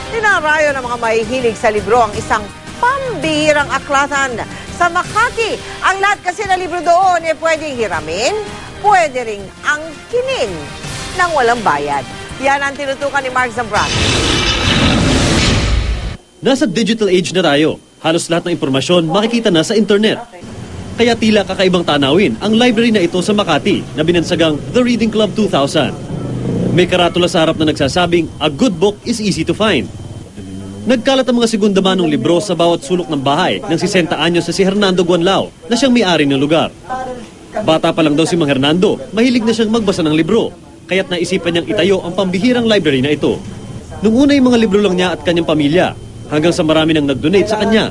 Tinarayo ng mga mahihilig sa libro ang isang pambihirang aklatan. Sa Makati, ang lahat kasi na libro doon ay pwedeng hiramin, pwede ring angkinin nang walang bayad. Yan ang tinutukan ni Mark Zambrano. Nasa digital age na tayo. Halos lahat ng impormasyon makikita na sa internet. Kaya tila kakaibang tanawin ang library na ito sa Makati na binansagang The Reading Club 2000. May karatula sa harap na nagsasabing, a good book is easy to find. Nagkalat ang mga segunda manong libro sa bawat sulok ng bahay ng 60 anyos na si Hernando Guanlao na siyang may-ari ng lugar. Bata pa lang daw si Mang Hernando, mahilig na siyang magbasa ng libro, kaya't naisipan niyang itayo ang pambihirang library na ito. Nung una yung mga libro lang niya at kanyang pamilya, hanggang sa marami nang nag-donate sa kanya.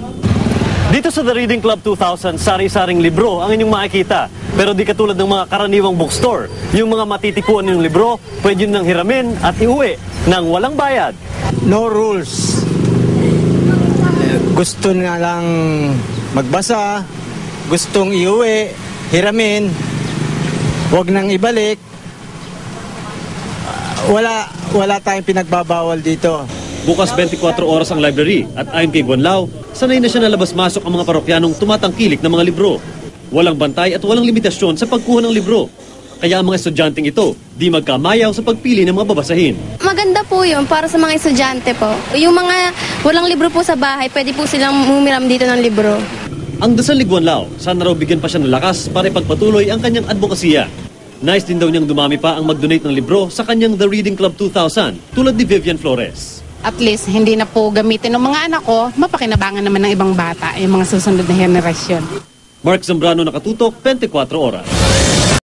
Dito sa The Reading Club 2000, sari-saring libro ang inyong makikita. Pero di katulad ng mga karaniwang bookstore. Yung mga matitipuan ng libro, pwede nang hiramin at iuwi nang walang bayad. No rules. Gusto nga lang magbasa, gustong iuwi, hiramin, huwag nang ibalik. Wala tayong pinagbabawal dito. Bukas 24 oras ang library at ayon kay Guanlao, sanay na siya na labas-masok ang mga parokyanong tumatangkilik ng mga libro. Walang bantay at walang limitasyon sa pagkuha ng libro. Kaya ang mga estudyanteng ito, di magkamayaw sa pagpili ng mga babasahin. Maganda po yun para sa mga estudyante po. Yung mga walang libro po sa bahay, pwede po silang mumiram dito ng libro. Ang dasal ni Guanlao, sana raw bigyan pa siya ng lakas para ipagpatuloy ang kanyang advokasya. Nice din daw niyang dumami pa ang mag-donate ng libro sa kanyang The Reading Club 2000, tulad ni Vivian Flores. At least, hindi na po gamitin ng mga anak ko, mapakinabangan naman ng ibang bata, yung mga susunod na henerasyon. Mark Zambrano, nakatutok, 24 oras.